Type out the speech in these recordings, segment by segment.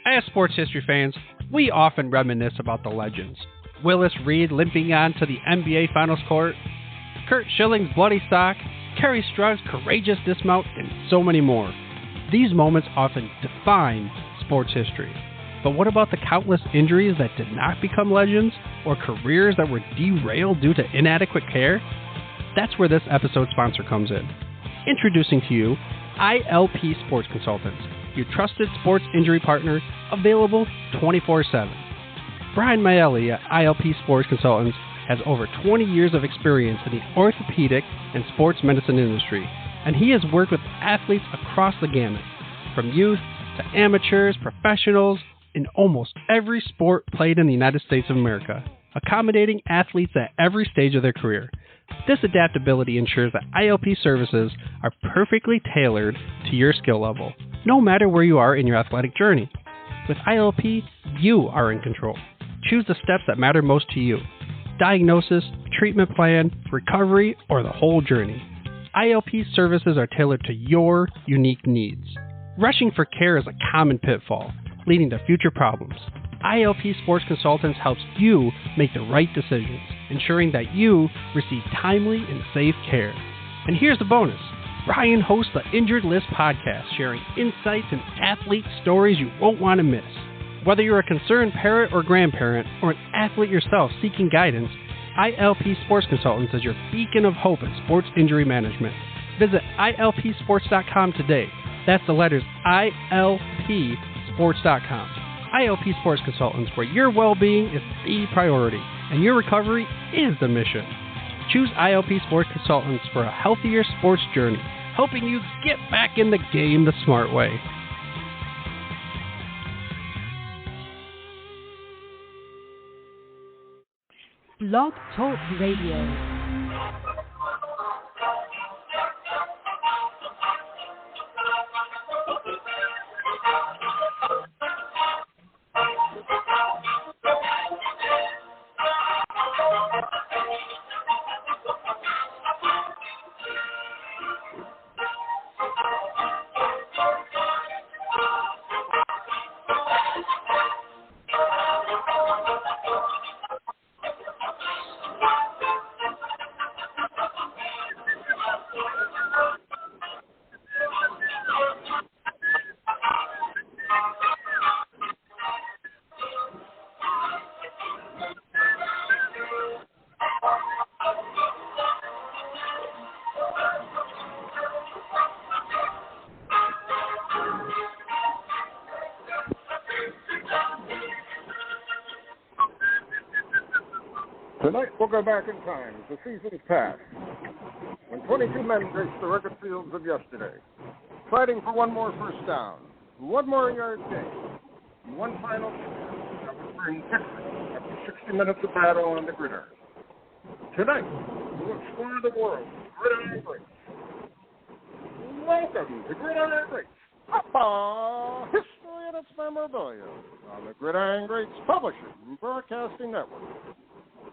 As sports history fans, we often reminisce about the legends. Willis Reed limping on to the NBA Finals court, Curt Schilling's bloody sock, Kerry Strug's courageous dismount, and so many more. These moments often define sports history. But what about the countless injuries that did not become legends, or careers that were derailed due to inadequate care? That's where this episode's sponsor comes in. Introducing to you, ILP Sports Consultants, your trusted sports injury partner, available 24/7. Brian Maelli at ILP Sports Consultants has over 20 years of experience in the orthopedic and sports medicine industry, and he has worked with athletes across the gamut, from youth to amateurs, professionals, in almost every sport played in the United States of America, accommodating athletes at every stage of their career. This adaptability ensures that ILP services are perfectly tailored to your skill level, no matter where you are in your athletic journey. With ILP, you are in control. Choose the steps that matter most to you. Diagnosis, treatment plan, recovery, or the whole journey. ILP services are tailored to your unique needs. Rushing for care is a common pitfall, leading to future problems. ILP Sports Consultants helps you make the right decisions, ensuring that you receive timely and safe care. And here's the bonus. Brian hosts the Injured List podcast, sharing insights and athlete stories you won't want to miss. Whether you're a concerned parent or grandparent, or an athlete yourself seeking guidance, ILP Sports Consultants is your beacon of hope in sports injury management. Visit ilpsports.com today. That's the letters ilpsports.com. ILP Sports Consultants, where your well-being is the priority and your recovery is the mission. Choose ILP Sports Consultants for a healthier sports journey, helping you get back in the game the smart way. Blog Talk Radio. Tonight we'll go back in time to seasons past, when 22 men graced the rugged fields of yesterday, fighting for one more first down, one more yard gain, and one final kick that would bring victory after 60 minutes of battle on the gridiron. Tonight we'll explore the world of Gridiron Greats. Welcome to Gridiron Greats, football history and its memorabilia on the Gridiron Greats Publishing and Broadcasting Network.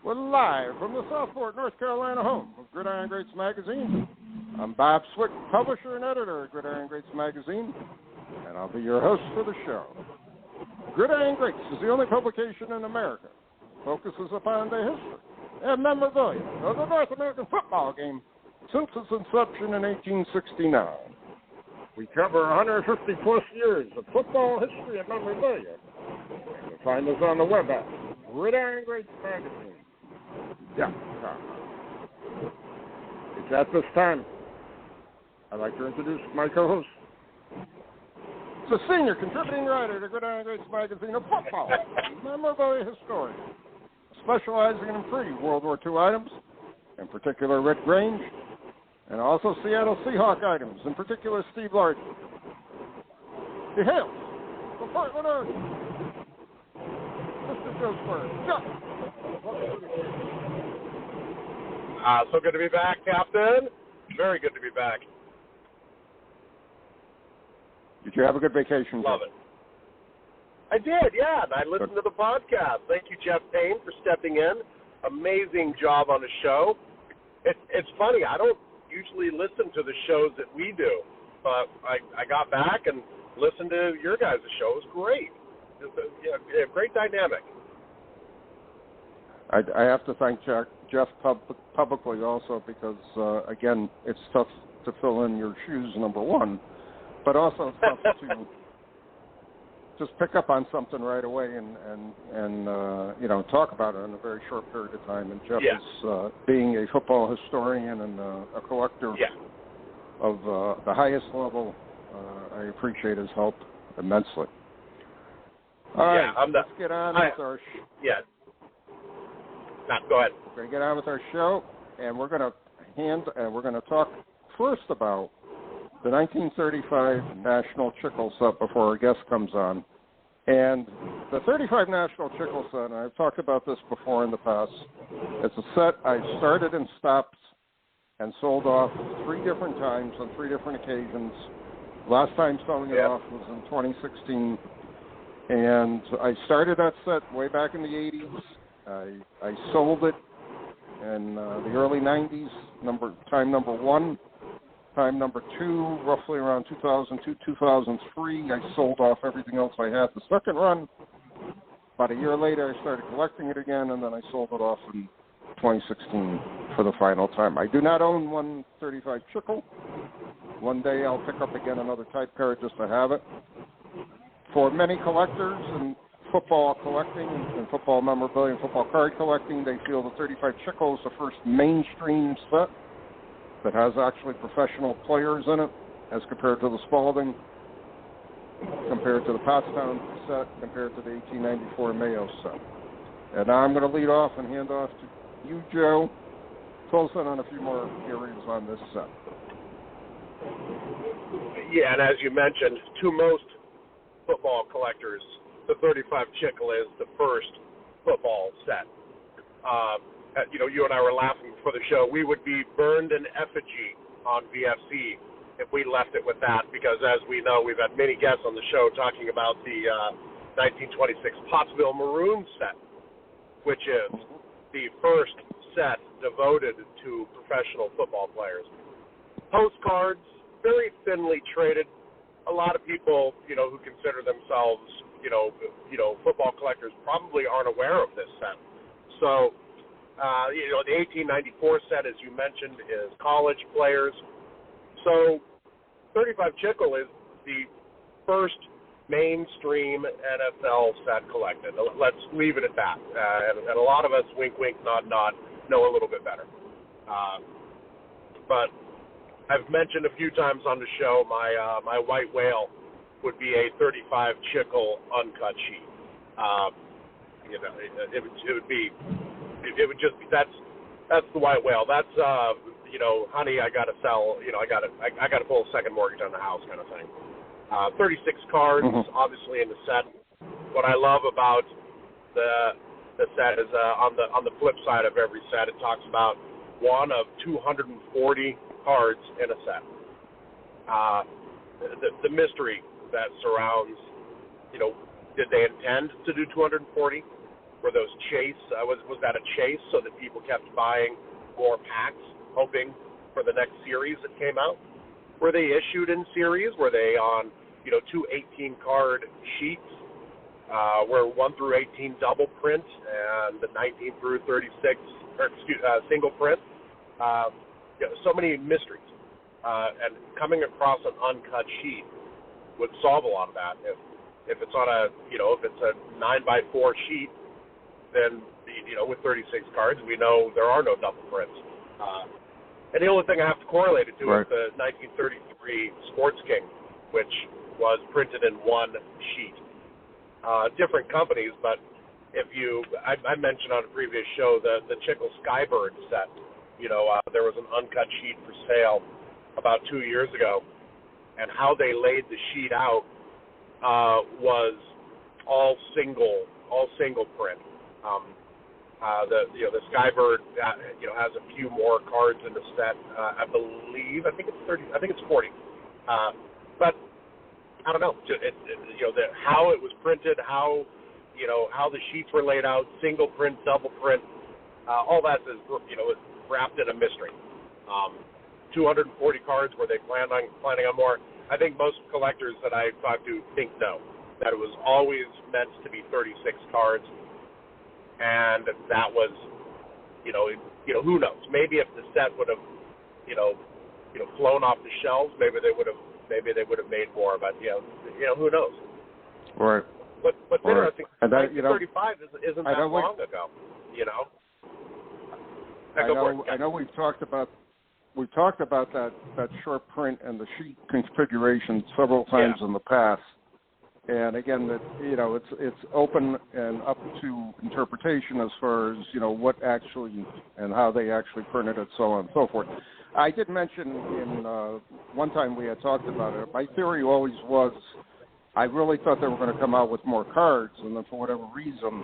We're live from the Southport, North Carolina home of Gridiron Greats Magazine. I'm Bob Swick, publisher and editor of Gridiron Greats Magazine, and I'll be your host for the show. Gridiron Greats is the only publication in America that focuses upon the history and memorabilia of the North American football game since its inception in 1869. We cover 150-plus years of football history and memorabilia. You'll find us on the web at Gridiron Greats Magazine. It's at this time I'd like to introduce my co-host. He's a senior contributing writer to Gridiron Greats Magazine of football, memorabilia historian, specializing in pre-World War II items, in particular Rick Grange, and also Seattle Seahawk items, in particular Steve Largent. He hails from Portland, Oregon. Mr. Joe Squires. So good to be back, Captain. Very good to be back. Did you have a good vacation? Love it. I did, yeah. And I listened to the podcast. Thank you, Jeff Payne, for stepping in. Amazing job on the show. It's funny. I don't usually listen to the shows that we do, but I got back and listened to your guys' show. It was great. just a great dynamic. I have to thank Jeff publicly also because, again, it's tough to fill in your shoes, number one, but also it's tough to just pick up on something right away and talk about it in a very short period of time. And Jeff is, being a football historian and a collector of the highest level, I appreciate his help immensely. All right, let's get on with our go ahead. We're going to get on with our show, and we're going to talk first about the 1935 National Chickle Set before our guest comes on. And the 35 National Chickle Set, and I've talked about this before in the past, it's a set I started and stopped and sold off 3 different times on 3 different occasions. Last time selling it off was in 2016. And I started that set way back in the 80s. I sold it in the early 90s, time number 1. Time number 2, roughly around 2002, 2003, I sold off everything else I had. The second run, about a year later, I started collecting it again, and then I sold it off in 2016 for the final time. I do not own 135 Chickle. One day I'll pick up again another type card just to have it. For many collectors and football collecting and football memorabilia and football card collecting, they feel the 35 Chickle is the first mainstream set that has actually professional players in it as compared to the Spalding, compared to the Pottstown set, compared to the 1894 Mayo set. And now I'm going to lead off and hand off to you, Joe. Fill us in on a few more theories on this set. Yeah, and as you mentioned, to most football collectors, the 35 Chickle is the first football set. You and I were laughing before the show. We would be burned in effigy on VFC if we left it with that, because as we know, we've had many guests on the show talking about the 1926 Pottsville Maroon set, which is the first set devoted to professional football players. Postcards, very thinly traded. A lot of people, who consider themselves, football collectors probably aren't aware of this set. So, the 1894 set, as you mentioned, is college players. So 35 Chickle is the first mainstream NFL set collected. Let's leave it at that. And a lot of us, wink, wink, nod, nod, know a little bit better. But I've mentioned a few times on the show my white whale would be a 35 Chickle uncut sheet. It would just be that's the white whale. That's honey, I gotta sell. I gotta pull a second mortgage on the house kind of thing. 36 cards, obviously in the set. What I love about the set is on the flip side of every set, it talks about one of 240 cards in a set. The mystery that surrounds, did they intend to do 240? Were those chase? Was that a chase so that people kept buying more packs, hoping for the next series that came out? Were they issued in series? Were they on, 2 18-card sheets? Were 1 through 18 double print and the 19 through 36 single print? So many mysteries. And coming across an uncut sheet would solve a lot of that. If it's on a, if it's a 9x4 sheet, then, with 36 cards, we know there are no double prints. And the only thing I have to correlate it to is the 1933 Sports King, which was printed in one sheet. Different companies, but I mentioned on a previous show the Chickle Skybird set. There was an uncut sheet for sale about 2 years ago, and how they laid the sheet out was all single print. The Skybird has a few more cards in the set. I think it's 30. I think it's 40. But I don't know. How it was printed, how the sheets were laid out, single print, double print, all that is wrapped in a mystery. 240 cards. Were they planning on more? I think most collectors that I talk to think no. that it was always meant to be 36 cards, and that was, who knows? Maybe if the set would have, flown off the shelves, maybe they would have made more. But who knows? Right. What's interesting? And that, 35 isn't that long ago. I know we've talked about that short print and the sheet configuration several times in the past. And again, that it's open and up to interpretation as far as what actually and how they actually printed it, so on and so forth. I did mention in one time we had talked about it. My theory always was I really thought they were going to come out with more cards, and then for whatever reason,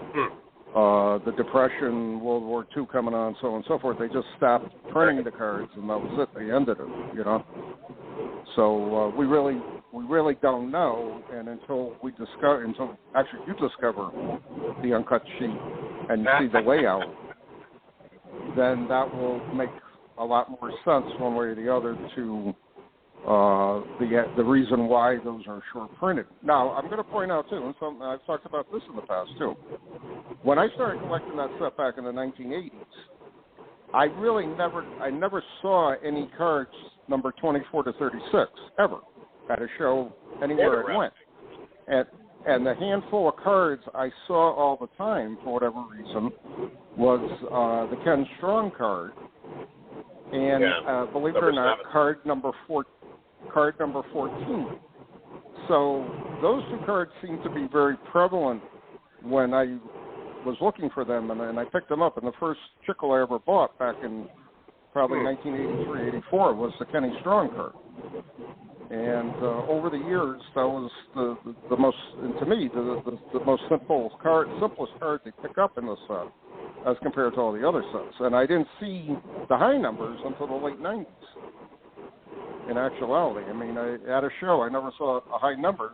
the Depression, World War II coming on, so on and so forth, they just stopped printing the cards, and that was it. They ended it, So we really don't know, and until you discover the uncut sheet and you see the layout, then that will make a lot more sense one way or the other to the reason why those are short printed. Now, I'm going to point out too, and something I've talked about this in the past too. When I started collecting that set back in the 1980s, I never saw any cards number 24 to 36 ever at a show anywhere I went. And the handful of cards I saw all the time, for whatever reason, was the Ken Strong card, and believe it or not, card number 14. So those two cards seem to be very prevalent when I was looking for them, and I picked them up. And the first chickle I ever bought back in probably 1983, 84 was the Kenny Strong card. And over the years, that was the most, and to me, the most simplest card to pick up in the set as compared to all the other sets. And I didn't see the high numbers until the late 90s. In actuality, I mean, at a show, I never saw a high number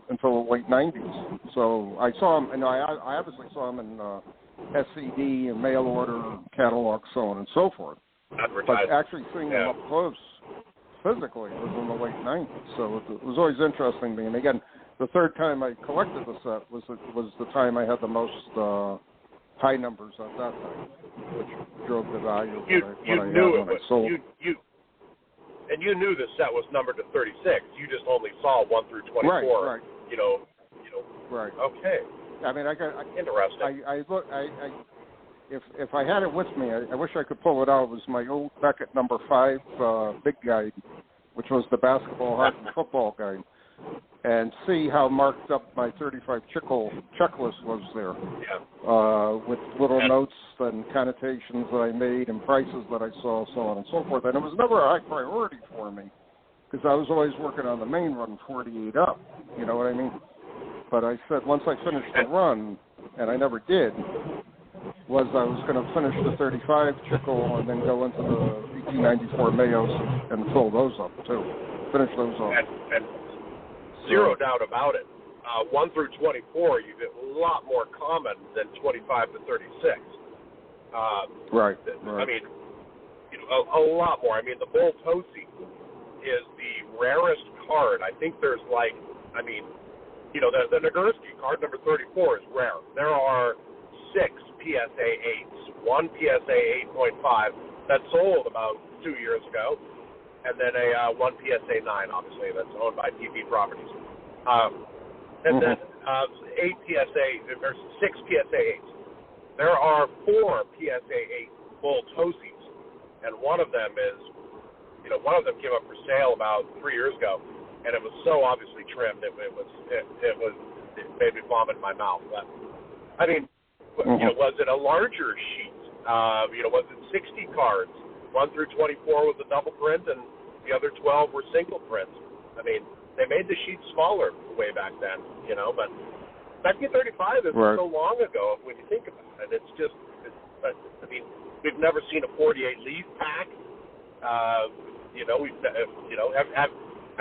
until the late 90s. So I saw them, and I obviously saw them in SCD and mail order, catalog, so on and so forth. But actually seeing them up close physically was in the late 90s. So it was always interesting to me. And again, the third time I collected the set was the time I had the most high numbers at that time, which drove the value of when I sold. And you knew the set was numbered to 36. You just only saw 1 through 24. Right. Right. Okay. I mean, Interesting. If I had it with me, I wish I could pull it out. It was my old Beckett number 5 big guide, which was the basketball, hockey, football guide, and see how marked up my 35 checklist was there. With little notes and connotations that I made and prices that I saw, so on and so forth. And it was never a high priority for me because I was always working on the main run 48 up, you know what I mean? But I said once I finished the run, and I never did, was I was going to finish the 35 chickle and then go into the 1894 Mayos and fill those up too. Finish those off. And zero doubt about it. 1 through 24, you get a lot more common than 25 to 36. Right. I mean, a lot more. I mean, the Bull Tosi is the rarest card. I think there's the Nagurski card number 34 is rare. There are 6 PSA 8s, 1 PSA 8.5 that sold about 2 years ago, and then a 1 PSA 9, obviously, that's owned by TP Properties. And then 8 PSA, there's 6 PSA 8s. There are 4 PSA 8 Bull Tosis, and one of them came up for sale about 3 years ago, and it was so obviously trimmed, it made me vomit in my mouth. But, I mean, was it a larger sheet? Was it 60 cards? 1 through 24 was a double print, and the other 12 were single prints. I mean, they made the sheets smaller way back then, but 1935 is so long ago when you think about it. It's just, I mean, we've never seen a 48 leaf pack. I've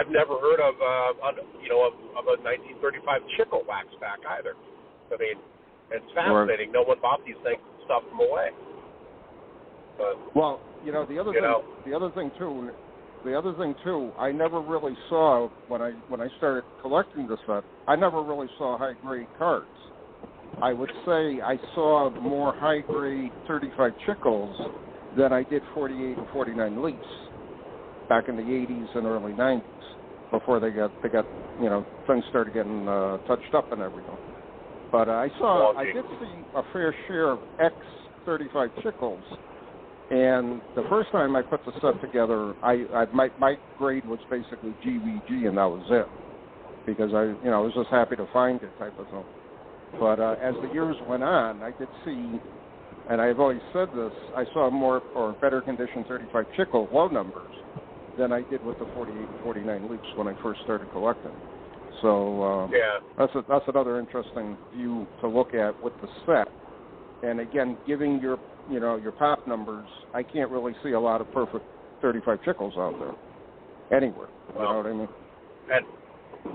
never heard of a 1935 chickle wax pack either. I mean, it's fascinating. No one bought these things and stuffed them away. But, well, the other thing too, the other thing too, I never really saw when I started collecting the set. I never really saw high grade cards. I would say I saw more high grade 35 Chickles than I did 48 and 49 Leafs back in the 80s and early 90s before they got things started getting touched up and everything. But I did see a fair share of X 35 Chickles. And the first time I put the set together, my grade was basically GVG, and that was it, because I was just happy to find it type of thing. But as the years went on, I did see, and I've always said this, I saw more or better condition 35 Chickle low numbers than I did with the 48 and 49 Leafs when I first started collecting. So that's another interesting view to look at with the set. And again, giving your pop numbers, I can't really see a lot of perfect 35 Chickles out there anywhere. You know what I mean? And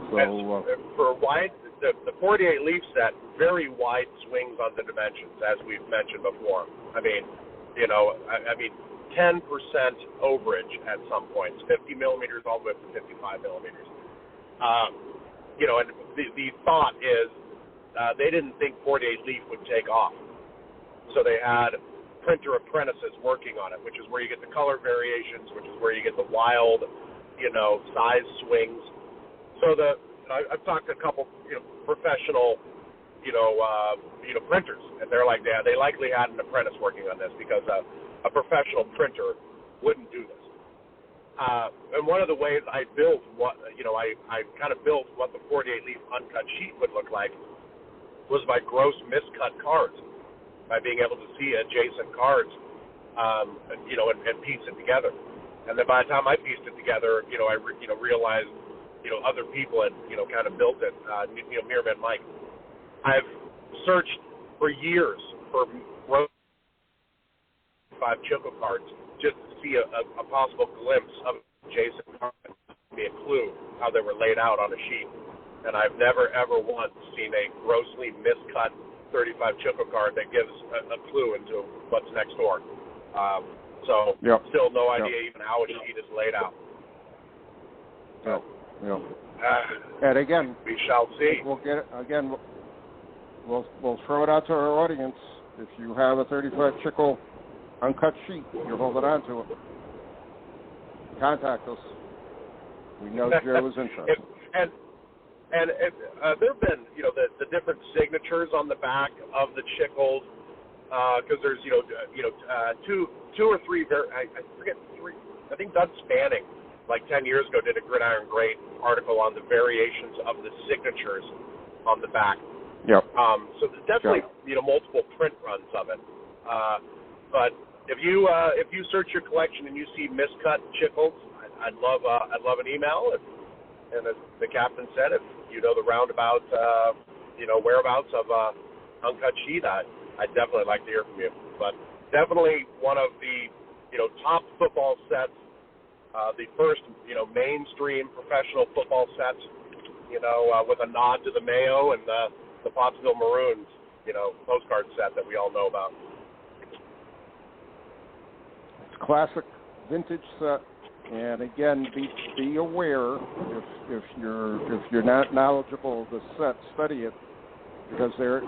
for wide, the 48 Leaf set, very wide swings on the dimensions, as we've mentioned before. I mean, 10% overage at some points, 50 millimeters all the way up to 55 millimeters. And the thought is they didn't think 48 Leaf would take off. So they had printer apprentices working on it, which is where you get the color variations, which is where you get the wild, size swings. So I've talked to a couple, professional, printers, and they're like, they likely had an apprentice working on this because a professional printer wouldn't do this. And one of the ways I built I kind of built what the 48 Leaf uncut sheet would look like was by gross miscut cards, by being able to see adjacent cards, and piece it together. And then by the time I pieced it together, I realized, other people had, kind of built it, Mirman Mike. I've searched for years for 5 Chickle cards just to see a possible glimpse of adjacent cards, be a clue how they were laid out on a sheet. And I've never, ever once seen a grossly miscut 35 Chickle card that gives a clue into what's next door. Still no idea even how a sheet is laid out. And again, we shall see. We'll get it again. We'll throw it out to our audience. If you have a 35 Chickle uncut sheet, you're holding on to it, contact us. We know Joe is interested. And there have been, the different signatures on the back of the Chickles, because there's, two or three, I forget, three. I think Doug Spanning, like 10 years ago, did a Gridiron Great article on the variations of the signatures on the back. Yep. So there's definitely, multiple print runs of it. But if you search your collection and you see miscut Chickles, I'd love an email. And as the captain said, if you know the roundabout, whereabouts of uncut sheet, I'd definitely like to hear from you. But definitely one of the, top football sets, the first, mainstream professional football sets, with a nod to the Mayo and the Pottsville Maroons, postcard set that we all know about. It's a classic vintage set. And again, be aware if you're not knowledgeable of the set, study it, because there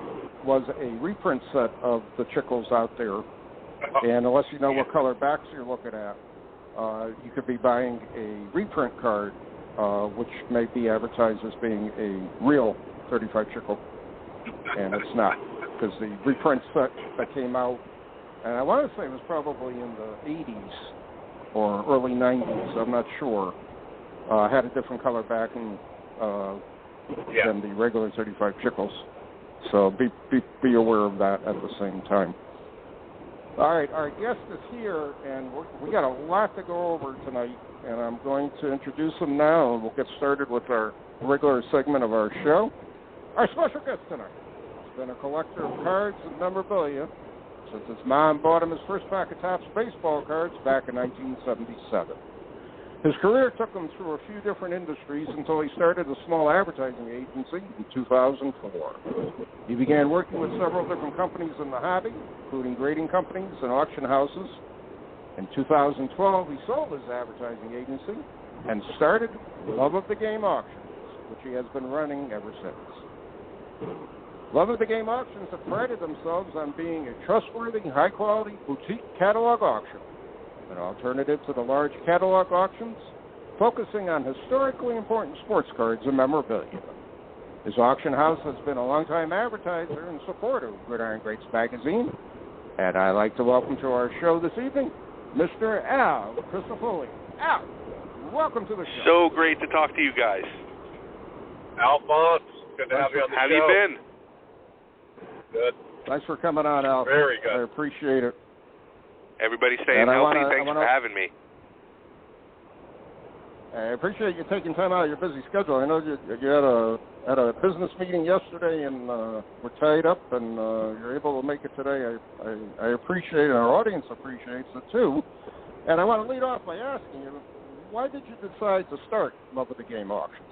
was a reprint set of the Chickles out there, and unless you know what color backs you're looking at, you could be buying a reprint card, which may be advertised as being a real 35 Chickle, and it's not, because the reprint set that came out, and I want to say it was probably in the 80s. Or early 90s, I'm not sure, had a different color backing than the regular 35 Chickles. So be aware of that at the same time. All right, our guest is here, and we got a lot to go over tonight, and I'm going to introduce him now, and we'll get started with our regular segment of our show. Our special guest tonight has been a collector of cards and memorabilia since his mom bought him his first pack of Topps baseball cards back in 1977. His career took him through a few different industries until he started a small advertising agency in 2004. He began working with several different companies in the hobby, including grading companies and auction houses, In 2012, he sold his advertising agency and started Love of the Game Auctions, which he has been running ever since. Love of the Game Auctions have prided themselves on being a trustworthy, high-quality boutique catalog auction, an alternative to the large catalog auctions, focusing on historically important sports cards and memorabilia. His auction house has been a longtime advertiser and supporter of Gridiron Greats magazine, and I'd like to welcome to our show this evening, Mr. Al Christofoli. Al, welcome to the show. So great to talk to you guys. Alphonse, good to have you on the show. How have you been? Good. Thanks for coming on, Al. Very good. I appreciate it. Everybody staying healthy. Thanks for having me. I appreciate you taking time out of your busy schedule. I know you had a business meeting yesterday and were tied up, and you're able to make it today. I appreciate it, and our audience appreciates it too. And I want to lead off by asking you, why did you decide to start Love of the Game Auctions?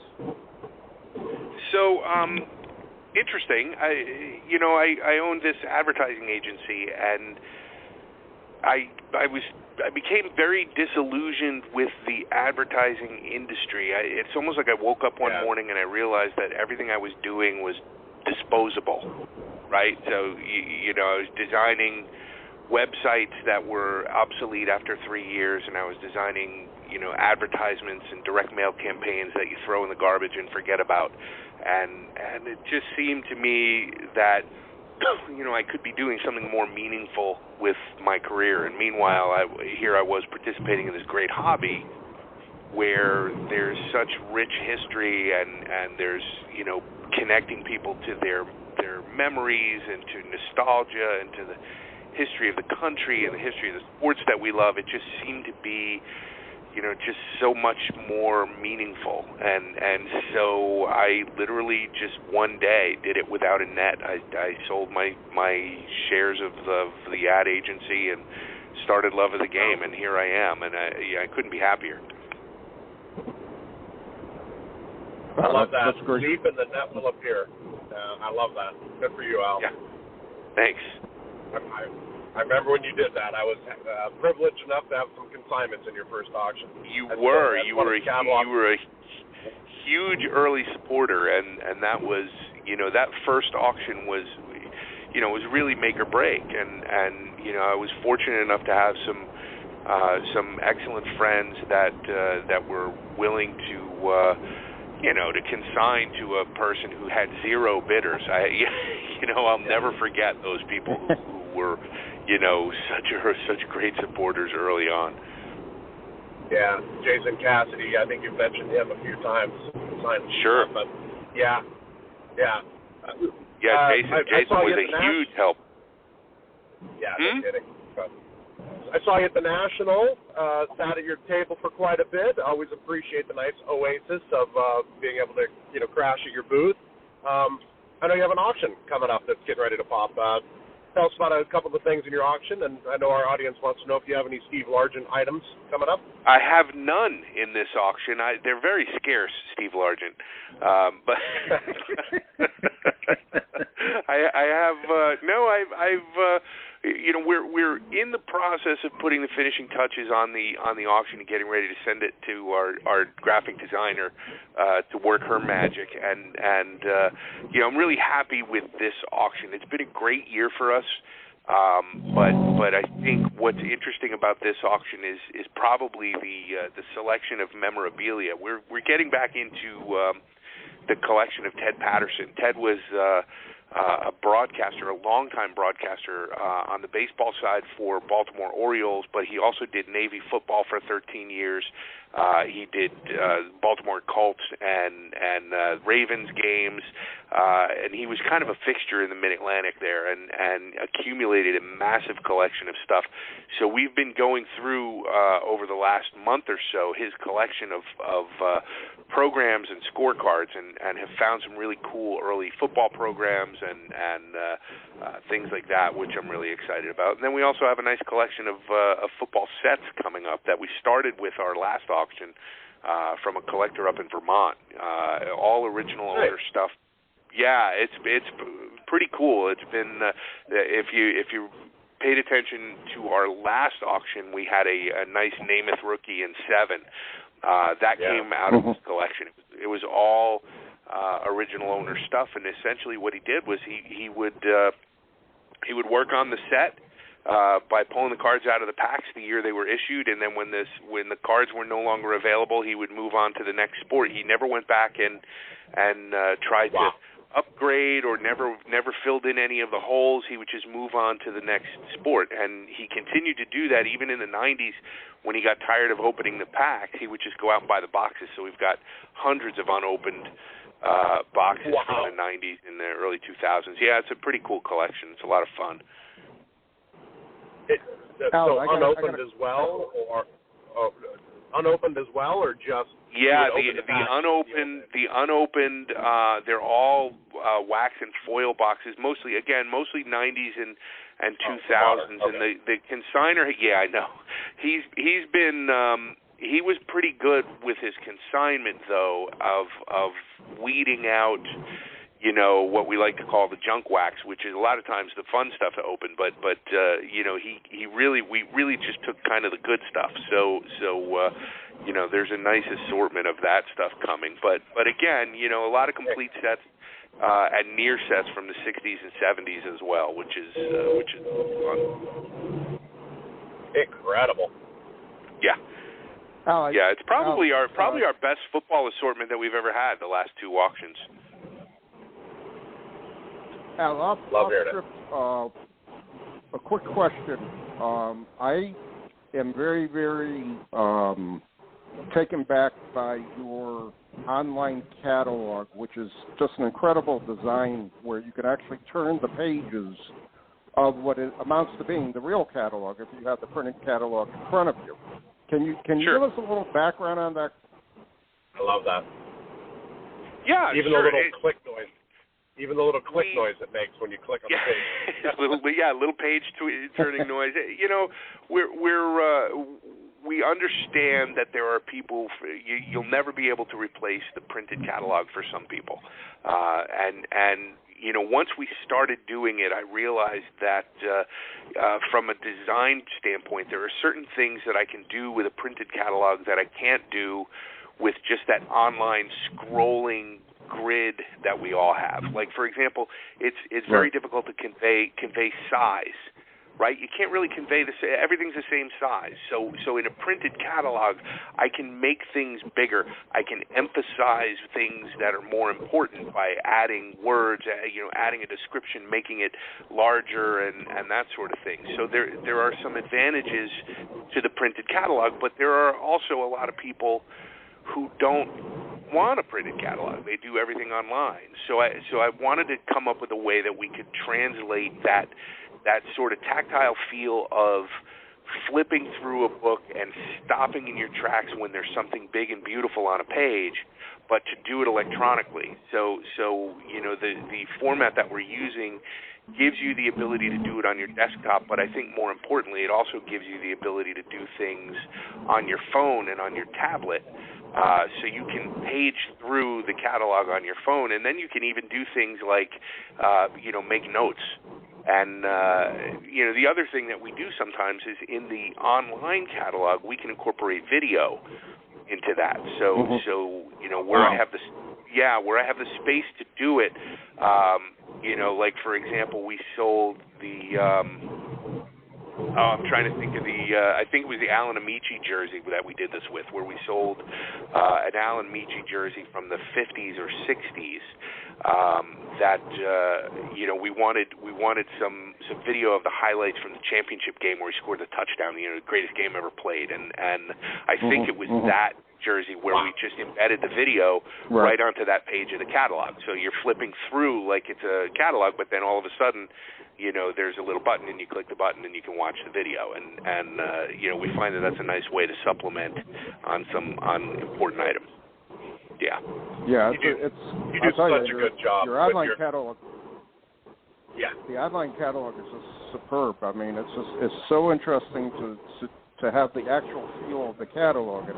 So, interesting. I owned this advertising agency, and I became very disillusioned with the advertising industry. It's almost like I woke up one morning and I realized that everything I was doing was disposable, right? So, I was designing websites that were obsolete after 3 years, and I was designing, advertisements and direct mail campaigns that you throw in the garbage and forget about. And it just seemed to me that I could be doing something more meaningful with my career. And meanwhile, here I was participating in this great hobby where there's such rich history and there's, connecting people to their memories and to nostalgia and to the history of the country and the history of the sports that we love. It just seemed to be, just so much more meaningful. And so I literally just one day did it without a net. I sold my shares of the ad agency and started Love of the Game, and here I am, and I couldn't be happier. I love that. That's great. Leap and the net will appear. I love that. Good for you, Al. Yeah. Thanks. I remember when you did that. I was privileged enough to have some consignments in your first auction. You were a huge early supporter, and that was, that first auction was, was really make or break. And I was fortunate enough to have some excellent friends that were willing to to consign to a person who had zero bidders. I'll never forget those people who were, such great supporters early on. Yeah, Jason Cassidy, I think you've mentioned him a few times. Sure. But yeah. Jason was a huge help. Yeah, no kidding. I saw you at the National, sat at your table for quite a bit. Always appreciate the nice oasis of being able to, crash at your booth. I know you have an auction coming up that's getting ready to pop. Tell us about a couple of the things in your auction, and I know our audience wants to know if you have any Steve Largent items coming up. I have none in this auction. They're very scarce, Steve Largent. But I have we're in the process of putting the finishing touches on the auction and getting ready to send it to our graphic designer to work her magic, and I'm really happy with this auction. It's been a great year for us, but I think what's interesting about this auction is probably the selection of memorabilia. We're getting back into the collection of Ted Patterson. Ted was a broadcaster, a longtime broadcaster on the baseball side for Baltimore Orioles, but he also did Navy football for 13 years. He did Baltimore Colts and Ravens games, and he was kind of a fixture in the Mid-Atlantic there and accumulated a massive collection of stuff. So we've been going through over the last month or so his collection of programs and scorecards and have found some really cool early football programs and things like that, which I'm really excited about. And then we also have a nice collection of football sets coming up that we started with our last auction from a collector up in Vermont. All original owner stuff. Yeah, it's pretty cool. It's been if you paid attention to our last auction, we had a nice Namath rookie in 7. That came out of his collection. It was all original owner stuff, and essentially what he did was he would work on the set by pulling the cards out of the packs the year they were issued, and then when the cards were no longer available, he would move on to the next sport. He never went back and tried to upgrade or never filled in any of the holes. He would just move on to the next sport, and he continued to do that even in the 90s. When he got tired of opening the packs, he would just go out and buy the boxes. So we've got hundreds of unopened boxes from the 90s and the early 2000s. Yeah, it's a pretty cool collection. It's a lot of fun. Unopened as well, or just the unopened. They're all wax and foil boxes, mostly 90s and 2000s. And the consigner, yeah, I know. He's been he was pretty good with his consignment though of weeding out, you know, what we like to call the junk wax, which is a lot of times the fun stuff to open, but you know, we really just took kind of the good stuff. So you know, there's a nice assortment of that stuff coming. But again, you know, a lot of complete sets and near sets from the 60s and 70s as well, which is fun. Incredible. Yeah. Yeah, it's probably our best football assortment that we've ever had the last 2 auctions. Al, off script, a quick question. I am very, very taken back by your online catalog, which is just an incredible design where you can actually turn the pages of what it amounts to being the real catalog if you have the printed catalog in front of you. Can you give us a little background on that? I love that. Yeah, even the little click noise. Even the little click noise it makes when you click on the page. little page turning noise. You know, we understand that there are people. You'll never be able to replace the printed catalog for some people, and you know, once we started doing it, I realized that from a design standpoint, there are certain things that I can do with a printed catalog that I can't do with just that online scrolling grid that we all have. Like, for example, it's very difficult to convey size, right? You can't really convey everything's the same size. So in a printed catalog, I can make things bigger. I can emphasize things that are more important by adding words, you know, adding a description, making it larger and that sort of thing. So there are some advantages to the printed catalog, but there are also a lot of people who don't want a printed catalog. They do everything online. So I wanted to come up with a way that we could translate that sort of tactile feel of flipping through a book and stopping in your tracks when there's something big and beautiful on a page, but to do it electronically. So you know, the format that we're using gives you the ability to do it on your desktop, but I think more importantly, it also gives you the ability to do things on your phone and on your tablet. So you can page through the catalog on your phone, and then you can even do things like, you know, make notes. And, you know, the other thing that we do sometimes is in the online catalog, we can incorporate video into that. So you know, where I have the space to do it, you know, like, for example, we sold the, I'm trying to think of I think it was the Alan Amici jersey that we did this with, where we sold an Alan Amici jersey from the 50s or 60s that, you know, we wanted some video of the highlights from the championship game where he scored the touchdown, you know, the greatest game ever played. And I think it was that jersey where we just embedded the video right onto that page of the catalog. So you're flipping through like it's a catalog, but then all of a sudden, you know, there's a little button and you click the button and you can watch the video. And you know, we find that that's a nice way to supplement on important items. Yeah. Yeah, you do such a good job. Your online catalog. Yeah. The online catalog is just superb. I mean, it's so interesting to have the actual feel of the catalog. And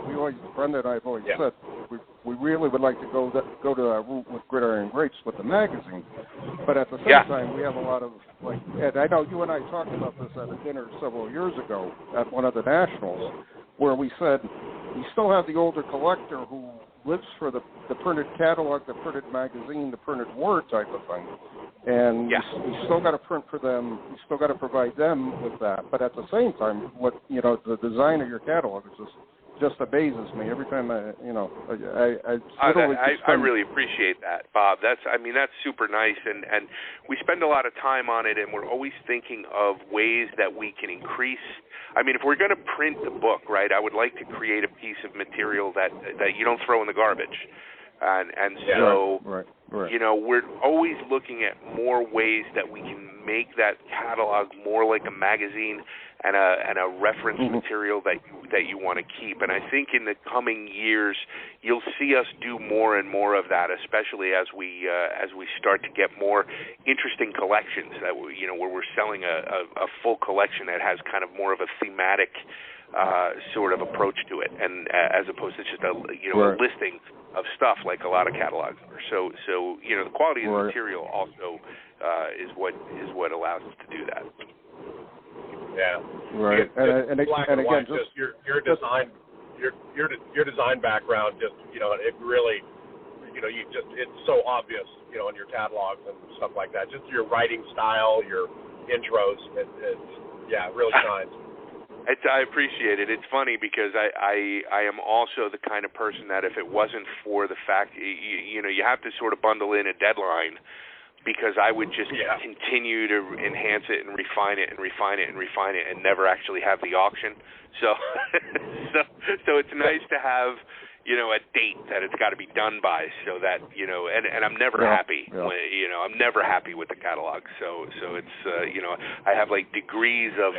Brenda and I have always said, we really would like to go that route with Gridiron Greats with the magazine. But at the same time, we have a lot of, like, Ed, I know you and I talked about this at a dinner several years ago at one of the nationals, where we said we still have the older collector who lives for the printed catalog, the printed magazine, the printed word type of thing. And you still got to print for them. You still got to provide them with that. But at the same time, the design of your catalog is just amazes me every time I really appreciate that, Bob. That's super nice, and we spend a lot of time on it, and we're always thinking of ways that we can increase. I mean, if we're going to print the book, right, I would like to create a piece of material that you don't throw in the garbage. And so, we're always looking at more ways that we can make that catalog more like a magazine and a reference material that you want to keep. And I think in the coming years, you'll see us do more and more of that, especially as we start to get more interesting collections that where we're selling a full collection that has kind of more of a thematic sort of approach to it, and as opposed to just a listing of stuff like a lot of catalogs are. So the quality of the material also is what allows us to do that. Yeah. Right. And again, just your design, your design background, just it really, it's so obvious, in your catalogs and stuff like that. Just your writing style, your intros, it really shines. I appreciate it. It's funny because I am also the kind of person that if it wasn't for the fact, you have to sort of bundle in a deadline, because I would just continue to enhance it and refine it and refine it and refine it and never actually have the auction. So so it's nice to have, a date that it's got to be done by, so that, and I'm never happy. When, I'm never happy with the catalog. So it's, I have like degrees of,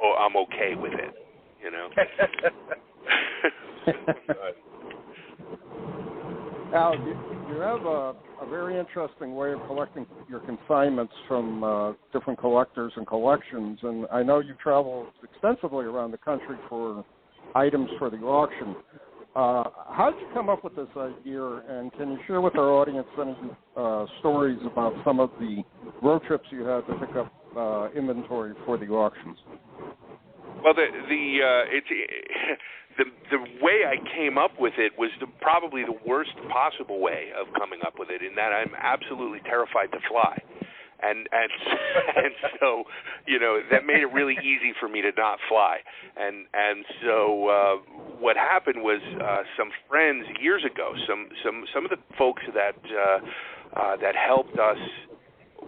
I'm okay with it, Al, you have a very interesting way of collecting your consignments from different collectors and collections, and I know you travel extensively around the country for items for the auction. How did you come up with this idea, and can you share with our audience any stories about some of the road trips you had to pick up inventory for the auctions? Well, the way I came up with it was probably the worst possible way of coming up with it, in that I'm absolutely terrified to fly. And so, that made it really easy for me to not fly. And so what happened was some friends years ago, some of the folks that helped us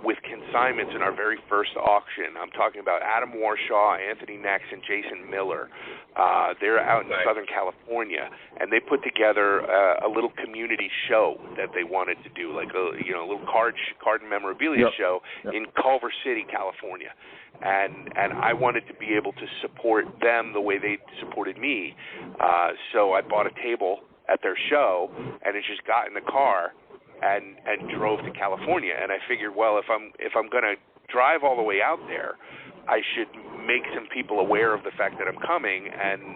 with consignments in our very first auction. I'm talking about Adam Warshaw, Anthony Nex, and Jason Miller. They're out in Southern California, and they put together a little community show that they wanted to do, like a little card and memorabilia show in Culver City, California. And I wanted to be able to support them the way they supported me. So I bought a table at their show, and it just got in the car and drove to California. And I figured, well, if I'm going to drive all the way out there, I should make some people aware of the fact that I'm coming, and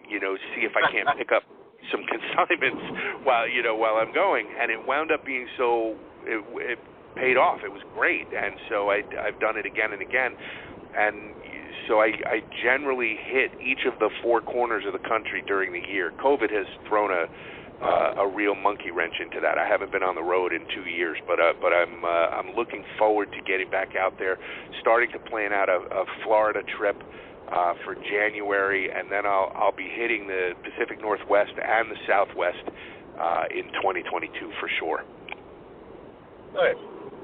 see if I can't pick up some consignments while I'm going. And it wound up being it paid off. It was great. And so I've done it again and again. And so I generally hit each of the four corners of the country during the year. COVID has thrown a real monkey wrench into that. I haven't been on the road in 2 years, but I'm looking forward to getting back out there, starting to plan out a Florida trip for January, and then I'll be hitting the Pacific Northwest and the Southwest in 2022 for sure. Nice.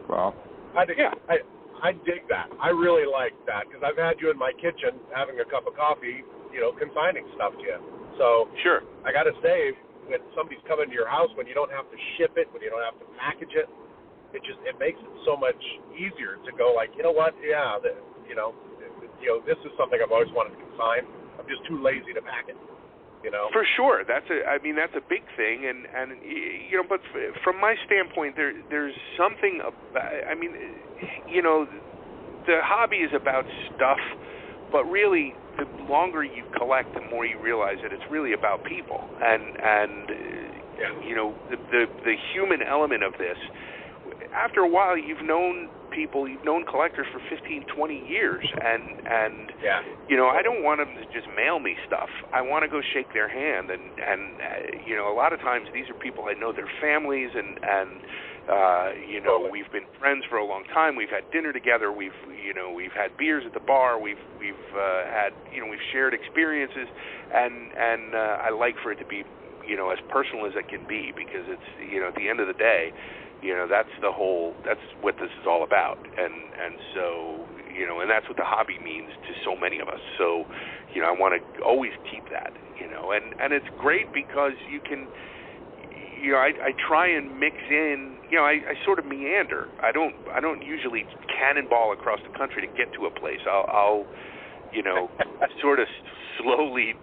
Wow. I dig that. I really like that, because I've had you in my kitchen having a cup of coffee, consigning stuff to you. So sure, I got to say, when somebody's coming to your house, when you don't have to ship it, when you don't have to package it, it makes it so much easier to go like, what? Yeah, this is something I've always wanted to consign. I'm just too lazy to pack it. For sure, that's a big thing, and but from my standpoint, there's something about. The hobby is about stuff, but really, the longer you collect, the more you realize that it's really about people. And you know, the human element of this. After a while, you've known collectors for 15, 20 years, and you know, I don't want them to just mail me stuff. I want to go shake their hand, and you know, a lot of times these are people I know their families, and you know, we've been friends for a long time. We've had dinner together. We've had beers at the bar. We've had, you know, we've shared experiences, and I like for it to be, you know, as personal as it can be, because it's, you know, at the end of the day, you know, that's what this is all about, and so, you know, and that's what the hobby means to so many of us. So, you know, I want to always keep that, you know, and it's great because you can, you know, I try and mix in, you know, I sort of meander. I don't usually cannonball across the country to get to a place. I'll you know, sort of slowly,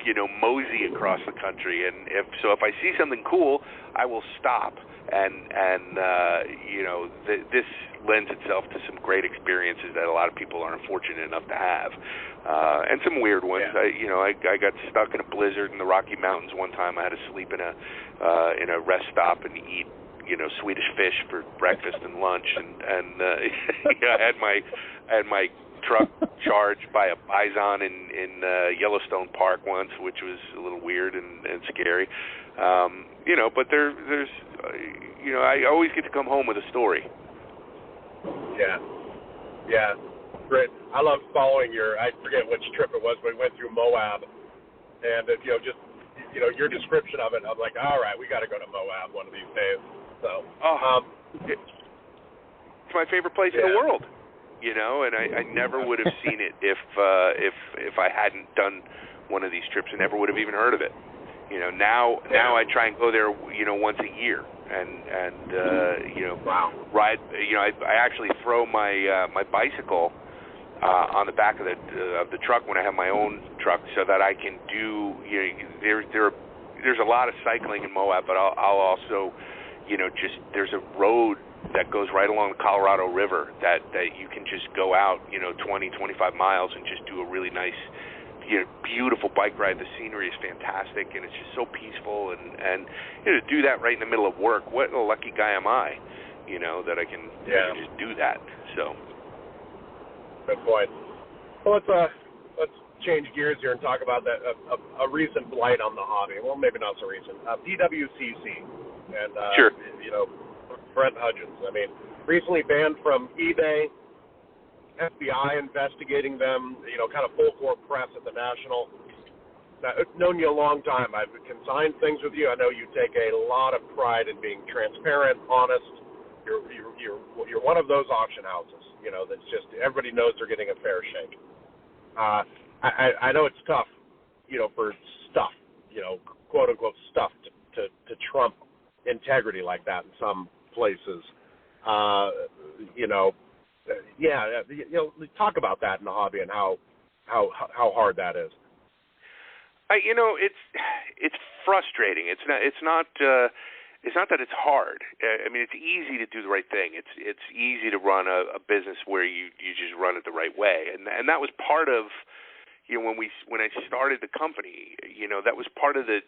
you know, mosey across the country, and if I see something cool, I will stop. And you know, this lends itself to some great experiences that a lot of people aren't fortunate enough to have, and some weird ones. Yeah. I got stuck in a blizzard in the Rocky Mountains one time. I had to sleep in a rest stop and eat, you know, Swedish fish for breakfast and lunch, and you know, I had my truck charged by a bison in Yellowstone Park once, which was a little weird and scary. You know, but there's you know, I always get to come home with a story. Yeah, great. I love following I forget which trip it was, but we went through Moab, and you know, just, you know, your description of it, I'm like, all right, we got to go to Moab one of these days. So, it's my favorite place in the world. You know, and I never would have seen it if I hadn't done one of these trips. I never would have even heard of it. You know, now I try and go there, you know, once a year, and you know, ride. You know, I actually throw my bicycle on the back of the truck when I have my own truck, so that I can do. You know, there's a lot of cycling in Moab, but I'll also, you know, just there's a road that goes right along the Colorado River that you can just go out, you know, 20, 25 miles and just do a really nice, you know, beautiful bike ride. The scenery is fantastic, and it's just so peaceful, and you know, to do that right in the middle of work, what a lucky guy am I, you know, that I can just do that. So, good point. Well, let's change gears here and talk about that a recent blight on the hobby. Well, maybe not so recent. PWCC, and sure, you know, Brent Hudgens. I mean, recently banned from eBay, FBI investigating them, you know, kind of full court press at the National. Now, I've known you a long time. I've consigned things with you. I know you take a lot of pride in being transparent, honest. You're one of those auction houses, you know, that's just, everybody knows they're getting a fair shake. I know it's tough, you know, for stuff, you know, quote unquote stuff to trump integrity like that in some places. You know, you know, talk about that in the hobby and how hard that is. You know, it's frustrating. It's not that it's hard. I mean, it's easy to do the right thing. It's easy to run a business where you just run it the right way, and that was part of, you know, when I started the company, you know, that was part of the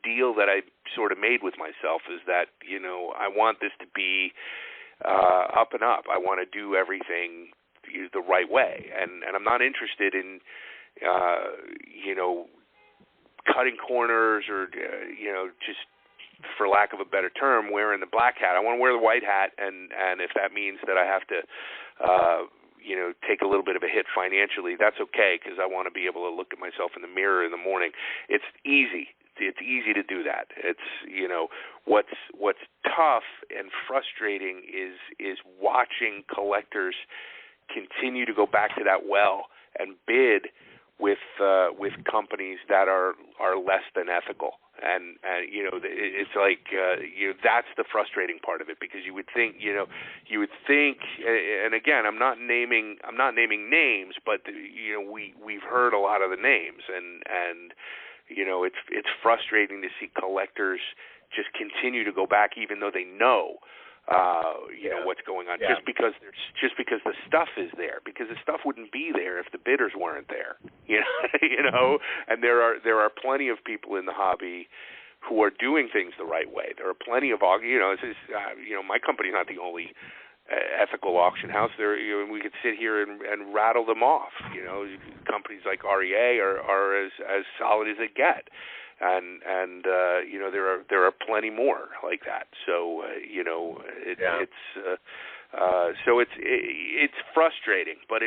deal that I sort of made with myself, is that, you know, I want this to be up and up. I want to do everything the right way, and I'm not interested in you know, cutting corners or you know, just for lack of a better term, wearing the black hat. I want to wear the white hat, and if that means that I have to you know, take a little bit of a hit financially, that's okay, because I want to be able to look at myself in the mirror in the morning. It's easy. It's easy to do that. It's, you know, what's tough and frustrating is watching collectors continue to go back to that well and bid with companies that are less than ethical. And you know, it's like you know, that's the frustrating part of it, because you would think, and again, I'm not naming names, but you know, we've heard a lot of the names, and you know, it's frustrating to see collectors just continue to go back, even though they know you know what's going on, just because the stuff is there, because the stuff wouldn't be there if the bidders weren't there, you know. And there are plenty of people in the hobby who are doing things the right way. There are plenty of, my company's not the only ethical auction house. There, we could sit here and rattle them off. Companies like REA are as solid as they get, and there are plenty more like that. So it's frustrating, but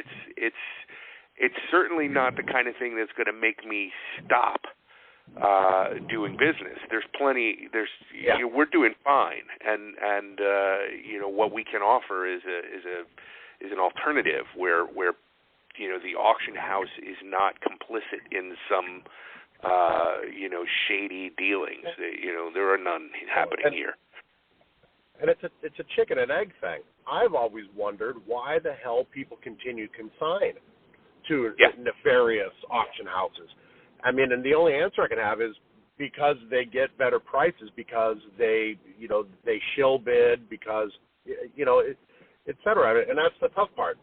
it's certainly not the kind of thing that's going to make me stop doing business. There's plenty. We're doing fine, and what we can offer is an alternative where the auction house is not complicit in some shady dealings. There are none happening here. And it's a chicken and egg thing. I've always wondered why the hell people continue to consign to nefarious auction houses. I mean, and the only answer I can have is because they get better prices, because they shill bid, because et cetera. And that's the tough part.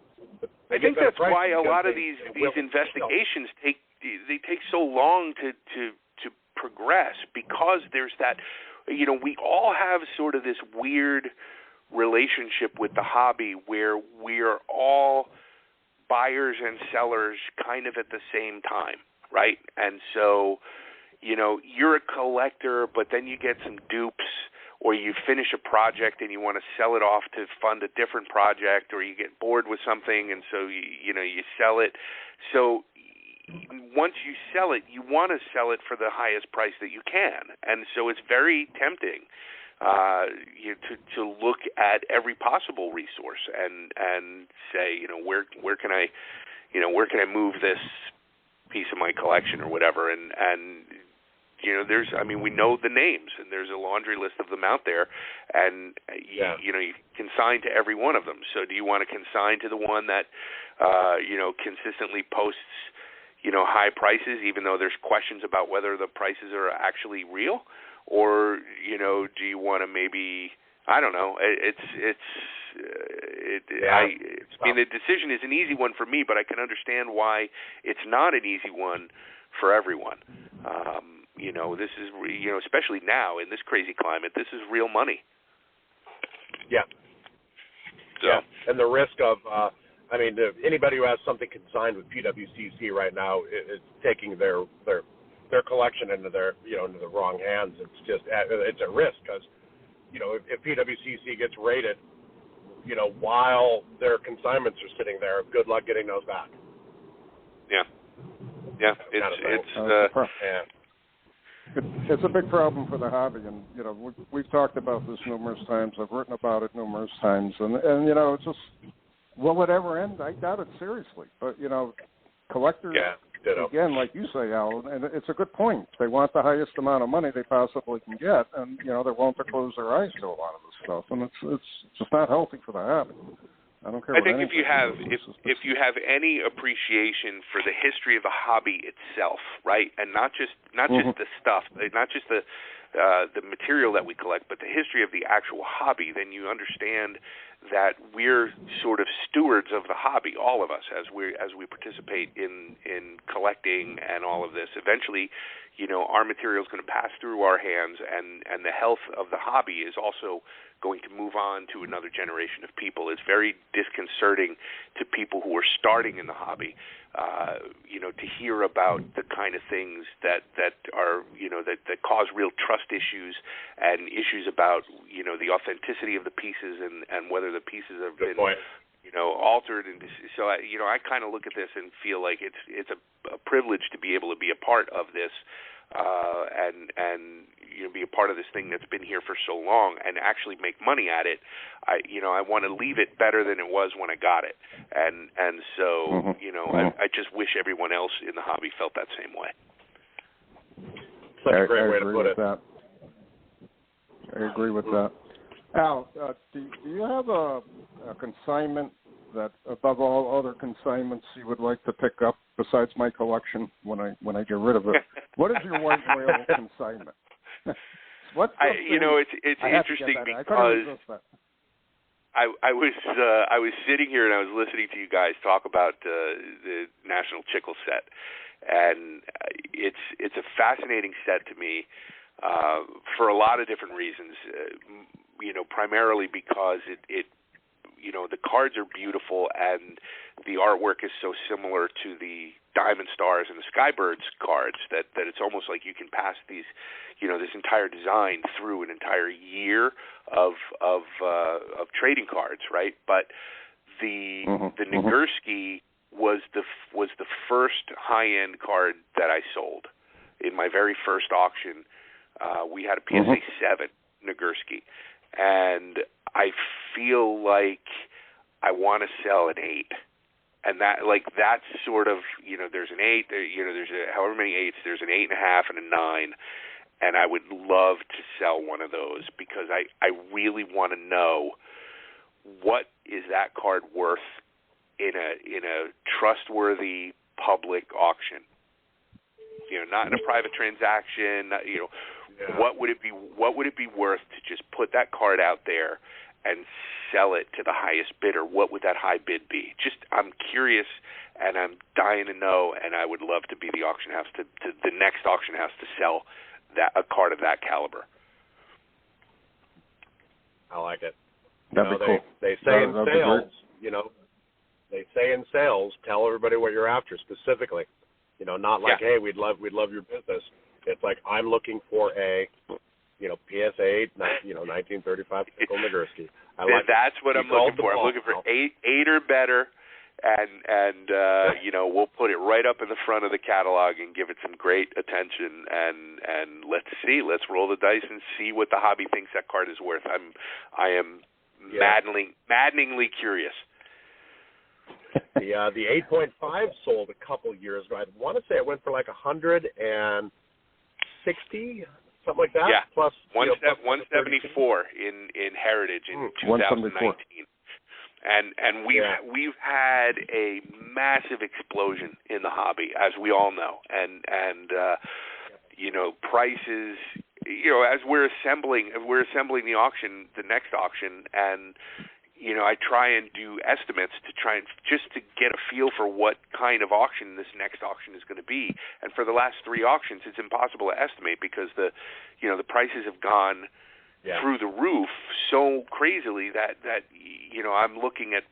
I think that's why a lot of these investigations take so long to progress, because there's that. We all have sort of this weird relationship with the hobby where we're all buyers and sellers kind of at the same time, right? And so, you're a collector, but then you get some dupes, or you finish a project and you want to sell it off to fund a different project, or you get bored with something and so you sell it. So once you sell it, you want to sell it for the highest price that you can, and so it's very tempting to look at every possible resource and say, where can I move this piece of my collection or whatever, and we know the names, and there's a laundry list of them out there, and you consign to every one of them. So do you want to consign to the one that consistently posts high prices, even though there's questions about whether the prices are actually real? Or, do you want to maybe, I don't know, the decision is an easy one for me, but I can understand why it's not an easy one for everyone. This is, especially now in this crazy climate, this is real money. Yeah. So. Yeah, and the risk of, anybody who has something consigned with PWCC right now is taking their collection into into the wrong hands. It's a risk, because if PWCC gets raided, while their consignments are sitting there, good luck getting those back. It's a big problem for the hobby, and we've talked about this numerous times. I've written about it numerous times, and it's just, will it ever end? I doubt it seriously. But collectors, again, like you say, Al, and it's a good point. They want the highest amount of money they possibly can get, and they're willing to close their eyes to a lot of this stuff, and it's just not healthy for the hobby. I don't care. I think if you have any appreciation for the history of the hobby itself, right, and not just the stuff, not just the material that we collect, but the history of the actual hobby, then you understand that we're sort of stewards of the hobby, all of us, as we participate in collecting and all of this. Eventually, our material is going to pass through our hands, and the health of the hobby is also going to move on to another generation of people. It's very disconcerting to people who are starting in the hobby, to hear about the kind of things that are, that cause real trust issues and issues about, the authenticity of the pieces and whether the pieces have been, altered. And so, I kind of look at this and feel like it's a privilege to be able to be a part of this, and be a part of this thing that's been here for so long and actually make money at it. I want to leave it better than it was when I got it, and so I just wish everyone else in the hobby felt that same way. Such a great way to put it. That. I agree with that. Al, do you have a consignment that, above all other consignments, you would like to pick up besides my collection when I get rid of it? What is your white whale consignment? It's interesting because I was sitting here and I was listening to you guys talk about the National Chickle set, and it's a fascinating set to me. for a lot of different reasons. Primarily because it the cards are beautiful and the artwork is so similar to the Diamond Stars and the Skybirds cards that it's almost like you can pass these, this entire design through an entire year of trading cards, right? But the Nagurski was the first high-end card that I sold in my very first auction. We had a PSA 7 Nagurski, and I feel like I want to sell an 8, and that's sort of there's an 8, there's however many 8s, there's an 8.5 and a 9, and I would love to sell one of those because I really want to know what is that card worth in a trustworthy public auction. Not in a private transaction. What would it be worth to just put that card out there and sell it to the highest bidder? What would that high bid be? I'm curious, and I'm dying to know, and I would love to be the auction house to the next auction house to sell a card of that caliber. I like it. That'd be cool. They say in sales, they say in sales, tell everybody what you're after specifically. Not like, hey, we'd love your business. It's like, I'm looking for a, PSA 8, 1935 Nickel Nagurski. That's what I'm looking for. I'm looking for 8 or better, and we'll put it right up in the front of the catalog and give it some great attention, and let's roll the dice and see what the hobby thinks that card is worth. I am maddeningly curious. The 8.5 sold a couple years ago. I want to say it went for like 160, something like that. Yeah, plus 174 in Heritage in 2019. And we've had a massive explosion in the hobby, as we all know, and prices. As we're assembling the auction, the next auction, and I try and do estimates to get a feel for what kind of auction this next auction is going to be. And for the last 3 auctions, it's impossible to estimate because the prices have gone through the roof so crazily that I'm looking at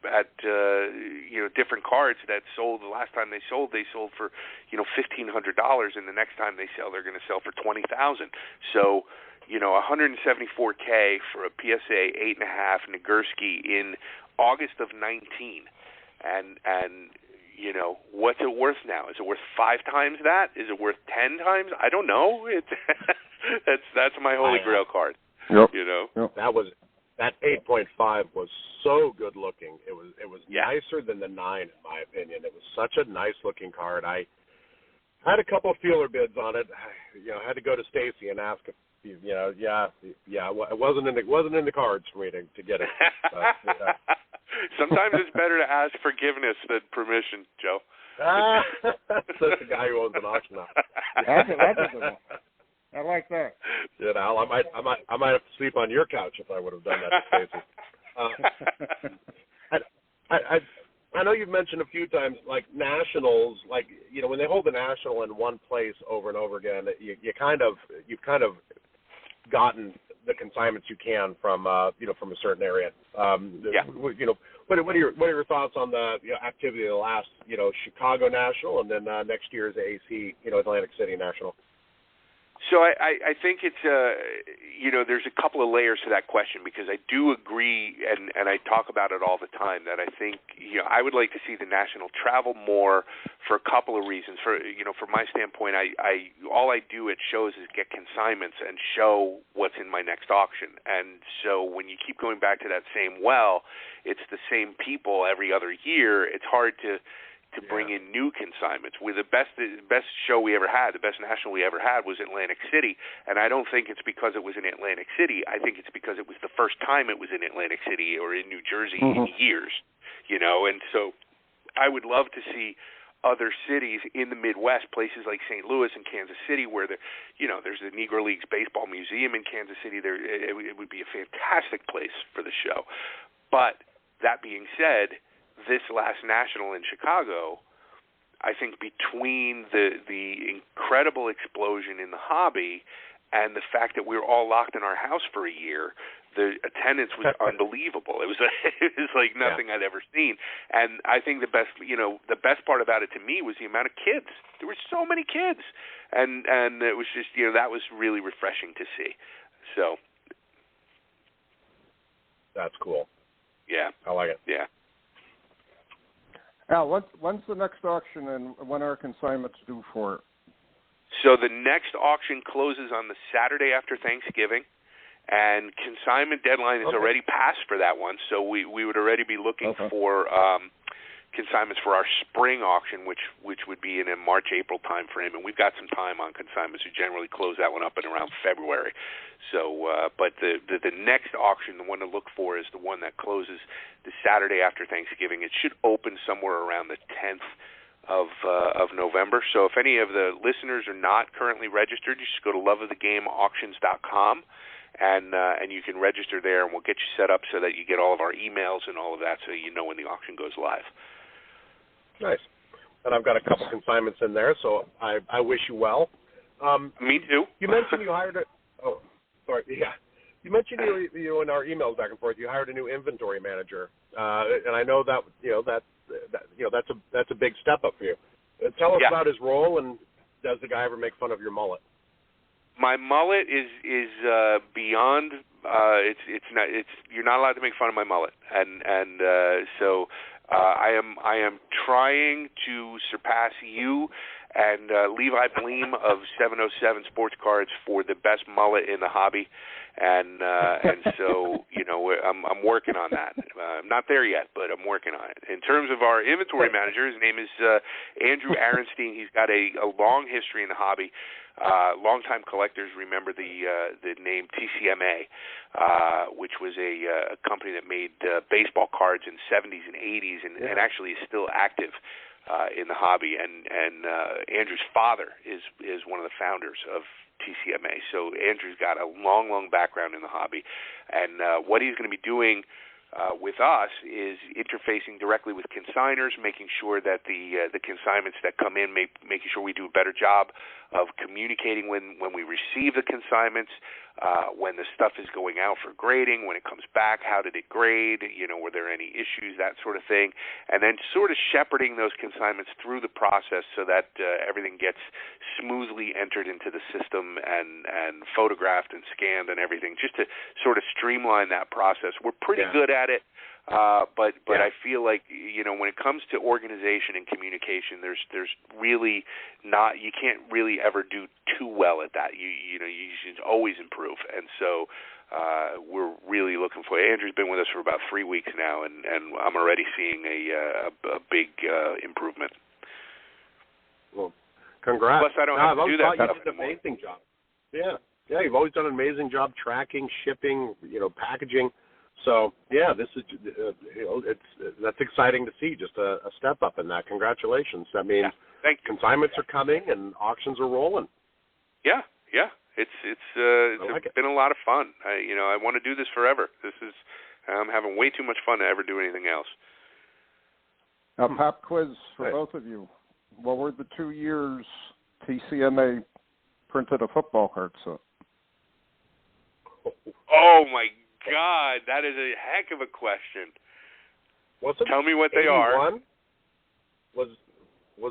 different cards that sold the last time they sold for $1,500, and the next time they sell they're going to sell for $20,000. So $174K for a PSA 8.5 Nagurski in August of 19, and what's it worth now? Is it worth 5 times that? Is it worth 10 times? I don't know. That's my holy grail card. Yep. Yep. That 8.5 was so good looking. It was nicer than the 9 in my opinion. It was such a nice looking card. I had a couple of feeler bids on it. I had to go to Stacy and ask if it wasn't in the cards for me to get it. Sometimes it's better to ask forgiveness than permission, Joe. Says the guy who owns an auction house. That's a good one. I like that. I might have to sleep on your couch if I would have done that to Stacy. I know you've mentioned a few times, like nationals, when they hold the national in one place over and over again, you've kind of gotten the consignments you can from a certain area. What are your thoughts on the activity of the last Chicago National and then next year's AC Atlantic City National? So I think it's there's a couple of layers to that question, because I do agree, and I talk about it all the time, that I think I would like to see the National travel more for a couple of reasons. From my standpoint, all I do at shows is get consignments and show what's in my next auction. And so when you keep going back to that same well, it's the same people every other year. It's hard to bring in new consignments. The best show we ever had, the best national we ever had, was Atlantic City, and I don't think it's because it was in Atlantic City. I think it's because it was the first time it was in Atlantic City or in New Jersey in years, and so I would love to see other cities in the Midwest, places like St. Louis and Kansas City, where there's the Negro Leagues Baseball Museum in Kansas City. It would be a fantastic place for the show. But that being said, this last national in Chicago, I think between the incredible explosion in the hobby and the fact that we were all locked in our house for a year, the attendance was unbelievable. It was like nothing I'd ever seen. And I think the best part about it to me was the amount of kids. There were so many kids, and it was just that was really refreshing to see. So that's cool. Yeah, I like it. Yeah. Al, when's the next auction, and when are consignments due for it? So the next auction closes on the Saturday after Thanksgiving, and consignment deadline is already passed for that one. So we would already be looking for consignments for our spring auction, which would be in a March-April time frame, and we've got some time on consignments. We generally close that one up in around February. So, but the next auction, the one to look for, is the one that closes the Saturday after Thanksgiving. It should open somewhere around the 10th of November. So if any of the listeners are not currently registered, you just go to loveofthegameauctions.com. And you can register there, and we'll get you set up so that you get all of our emails and all of that, so you know when the auction goes live. Nice. And I've got a couple consignments in there, so I wish you well. Me too. You mentioned you hired You mentioned you in our emails back and forth. You hired a new inventory manager, and I know that that's a big step up for you. Tell us about his role, and does the guy ever make fun of your mullet? My mullet is beyond. You're not allowed to make fun of my mullet, and so I am trying to surpass you and Levi Bleem of 707 Sports Cards for the best mullet in the hobby, and so I'm working on that. I'm not there yet, but I'm working on it. In terms of our inventory manager, his name is Andrew Aronstein. He's got a long history in the hobby. Longtime collectors remember the name TCMA, which was a company that made baseball cards in the 70s and 80s, and actually is still active in the hobby. And Andrew's father is one of the founders of TCMA. So Andrew's got a long background in the hobby, and what he's going to be doing with us is interfacing directly with consigners, making sure that the consignments that come in, making sure we do a better job of communicating when we receive the consignments, when the stuff is going out for grading, when it comes back, how did it grade, were there any issues, that sort of thing, and then sort of shepherding those consignments through the process so that everything gets smoothly entered into the system and photographed and scanned and everything, just to sort of streamline that process. We're pretty good at it. But I feel like when it comes to organization and communication, there's really not, you can't really ever do too well at that. You should always improve, and so we're really looking for it. Andrew's been with us for about 3 weeks now, and I'm already seeing a big improvement. Well, congrats! Plus, I don't have to do that stuff anymore. You did an amazing job. Yeah, you've always done an amazing job tracking, shipping, packaging. So this is that's exciting to see. Just a step up in that. Congratulations. That means consignments are coming and auctions are rolling. Yeah. It's been a lot of fun. I want to do this forever. I'm having way too much fun to ever do anything else. Now, pop quiz for both of you. What were the 2 years TCMA printed a football card set? Oh my God, that is a heck of a question. Tell me what 81? They are. Was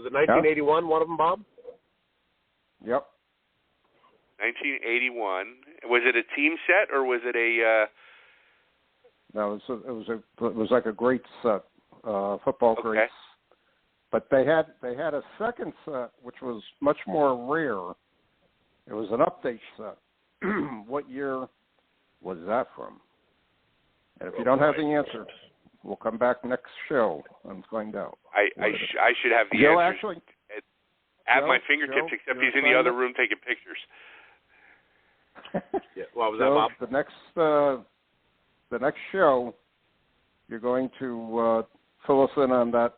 it 1981, one of them, Bob? Yep. 1981. Was it a team set or was it a? No, it was like a great set, football greats. But they had a second set which was much more rare. It was an update set. What year was that from? And if you don't have the answer, we'll come back next show and find out. I should have the Joe answer actually, at my fingertips, except he's in the other room taking pictures. What was that, Bob? The next show, you're going to fill us in on that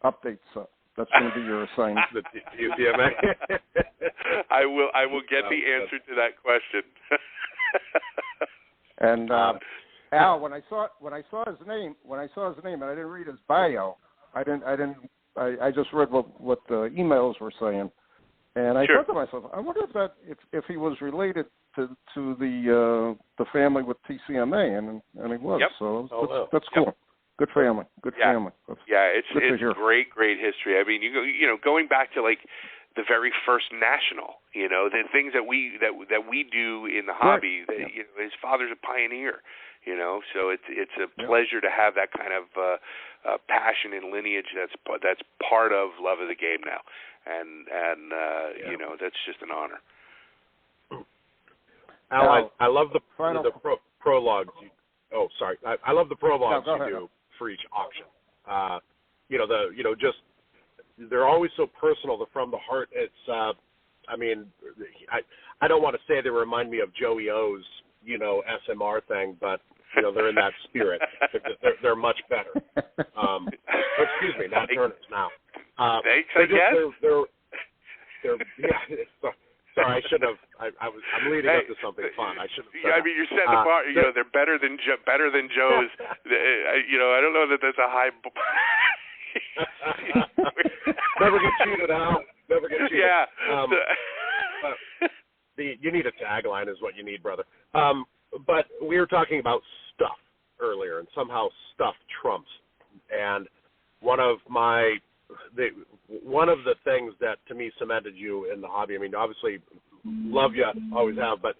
update set. That's going to be your assignment. I will get the answer to that question. And Al, when I saw his name, and I didn't read his bio, I just read what the emails were saying. And I Sure. thought to myself, I wonder if he was related to the family with TCMA, and he was. Yep. So that's Yep. cool. Good family. Good family. It's good great history. I mean, going back to like the very first national, the things that we do in the hobby. That, his father's a pioneer. So it's a pleasure to have that kind of passion and lineage that's part of Love of the Game now, and that's just an honor. Al, I love the prologues. I love the prologues you do for each auction. They're always so personal. They're from the heart. It's I don't want to say they remind me of Joey O's SMR thing, but they're in that spirit. They're much better. Excuse me, not Turners now. Thanks, I guess. Sorry, I should have. I'm leading up to something fun. I should have. You're setting the bar. They're better than Joe's. I don't know that that's a high. Never get cheated out. Never get cheated. Yeah. You need a tagline, is what you need, brother. But we were talking about stuff earlier, and somehow stuff trumps. And one of the things that to me cemented you in the hobby. I mean, obviously, love you, always have, but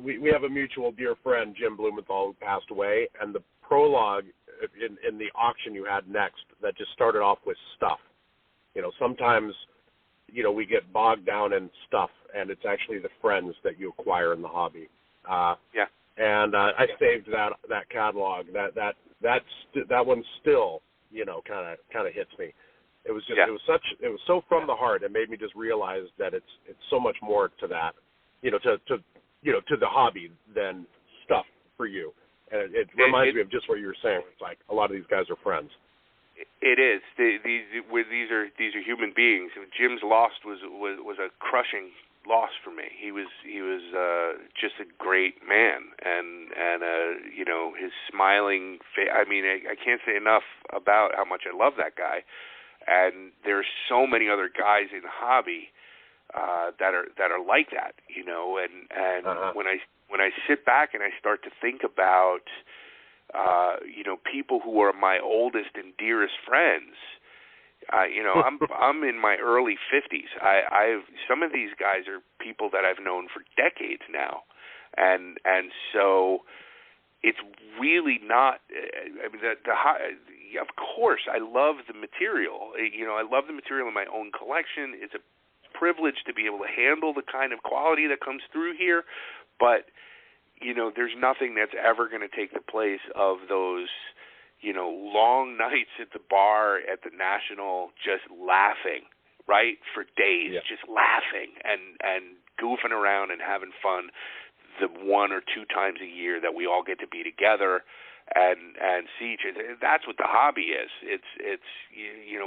we have a mutual dear friend, Jim Blumenthal, who passed away, and the prologue in the auction you had next that just started off with stuff. Sometimes we get bogged down in stuff, and it's actually the friends that you acquire in the hobby. And I saved that catalog. That one still, kind of hits me. It was just it was so from the heart. It made me just realize that it's so much more to that, to the hobby than stuff for you. And it reminds me of just what you were saying. It's like a lot of these guys are friends. It is. These are human beings. Jim's loss was a crushing loss for me. He was just a great man, and his smiling face. I mean, I can't say enough about how much I love that guy. And there's so many other guys in the hobby that are like that, And when I sit back and I start to think about people who are my oldest and dearest friends. I'm in my early 50s. I've some of these guys are people that I've known for decades now, and so it's really not. I mean, of course, I love the material. I love the material in my own collection. It's a privilege to be able to handle the kind of quality that comes through here, but there's nothing that's ever going to take the place of those, long nights at the bar at the National, just laughing, right, for days, just laughing and goofing around and having fun the one or two times a year that we all get to be together and see each other. That's what the hobby is. It's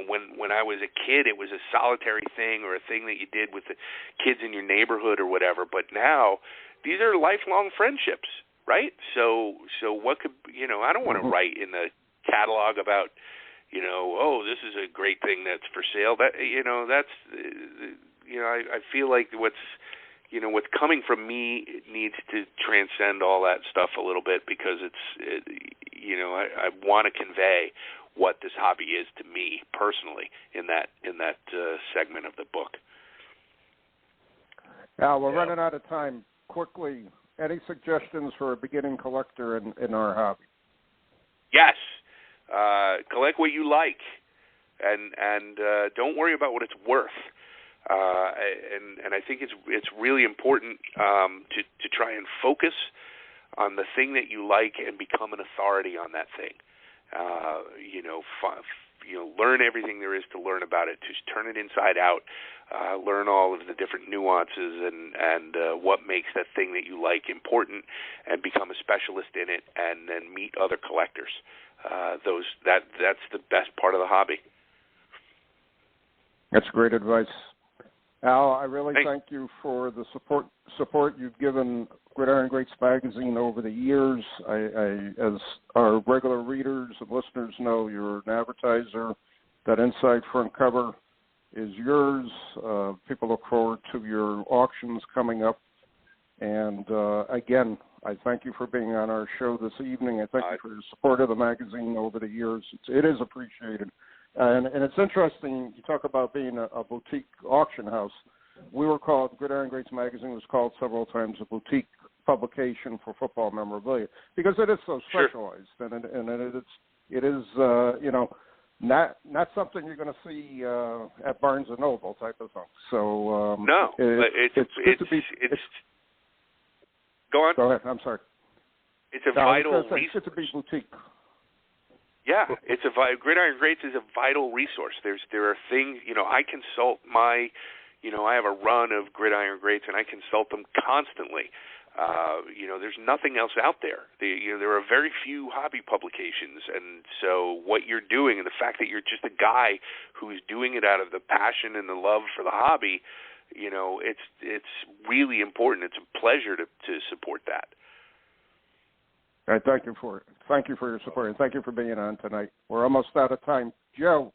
when I was a kid, it was a solitary thing or a thing that you did with the kids in your neighborhood or whatever. But now these are lifelong friendships, right? So what could I don't want to write in the catalog about this is a great thing that's for sale. That that's I feel like what's coming from me needs to transcend all that stuff a little bit because I want to convey what this hobby is to me personally in that segment of the book. Al, we're running out of time. Quickly, any suggestions for a beginning collector in our hobby? Yes, collect what you like, and don't worry about what it's worth. And I think it's really important to try and focus on the thing that you like and become an authority on that thing. Learn everything there is to learn about it. Just turn it inside out. Learn all of the different nuances and what makes that thing that you like important, and become a specialist in it, and then meet other collectors. That's the best part of the hobby. That's great advice. Al, I really thank you for the support you've given Gridiron Greats magazine over the years. As our regular readers and listeners know, you're an advertiser. That inside front cover is yours. People look forward to your auctions coming up. And, again, I thank you for being on our show this evening. I thank you for your support of the magazine over the years. It is appreciated. And it's interesting, you talk about being a boutique auction house. We were called, Gridiron Greats magazine was called several times a boutique publication for football memorabilia because it is so specialized. Sure. And it is not something you're going to see at Barnes & Noble type of thing. So no, it's good to be... Go on. Go ahead. I'm sorry. It's a vital resource. It's good to be boutique. Yeah, Gridiron Greats is a vital resource. There are things, I consult I have a run of Gridiron Greats, and I consult them constantly. There's nothing else out there. There are very few hobby publications, and so what you're doing, and the fact that you're just a guy who's doing it out of the passion and the love for the hobby, it's really important. It's a pleasure to support that. All right, thank you for it. Thank you for your support, and thank you for being on tonight. We're almost out of time. Joe,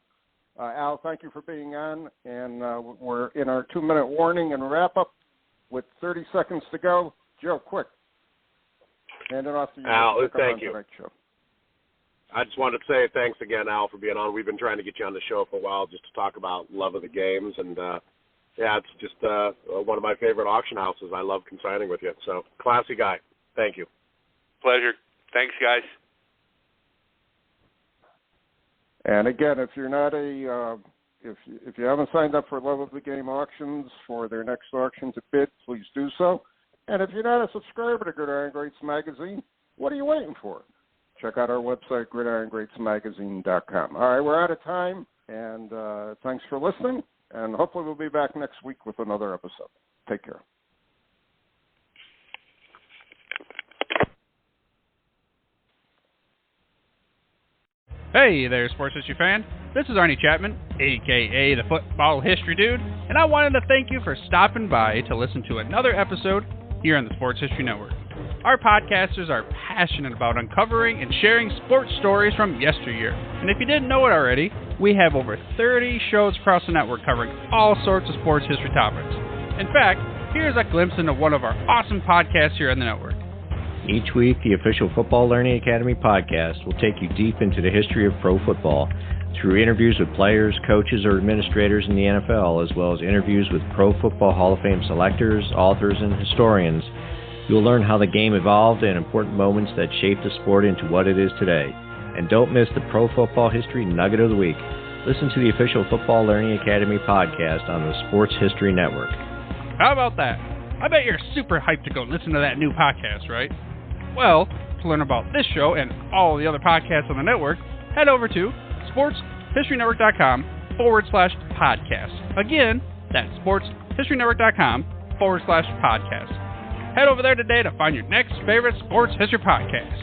Al, thank you for being on, and we're in our 2-minute warning and wrap-up with 30 seconds to go. Joe, quick. Hand it off to you. Al, thank you. Tonight's show. I just wanted to say thanks again, Al, for being on. We've been trying to get you on the show for a while just to talk about love of the games, and it's just one of my favorite auction houses. I love consigning with you. So, classy guy. Thank you. Pleasure. Thanks, guys. And again, if you're not if you haven't signed up for Love of the Game auctions for their next auction to bid, please do so. And if you're not a subscriber to Gridiron Greats magazine, what are you waiting for? Check out our website, gridirongreatsmagazine.com. All right, we're out of time, and thanks for listening. And hopefully we'll be back next week with another episode. Take care. Hey there, sports history fan. This is Arnie Chapman, a.k.a. the Football History Dude, and I wanted to thank you for stopping by to listen to another episode here on the Sports History Network. Our podcasters are passionate about uncovering and sharing sports stories from yesteryear. And if you didn't know it already, we have over 30 shows across the network covering all sorts of sports history topics. In fact, here's a glimpse into one of our awesome podcasts here on the network. Each week, the official Football Learning Academy podcast will take you deep into the history of pro football through interviews with players, coaches, or administrators in the NFL, as well as interviews with Pro Football Hall of Fame selectors, authors, and historians. You'll learn how the game evolved and important moments that shaped the sport into what it is today. And don't miss the Pro Football History Nugget of the Week. Listen to the official Football Learning Academy podcast on the Sports History Network. How about that? I bet you're super hyped to go listen to that new podcast, right? Well, to learn about this show and all the other podcasts on the network, head over to sportshistorynetwork.com/podcast. Again, that's sportshistorynetwork.com/podcast. Head over there today to find your next favorite sports history podcast.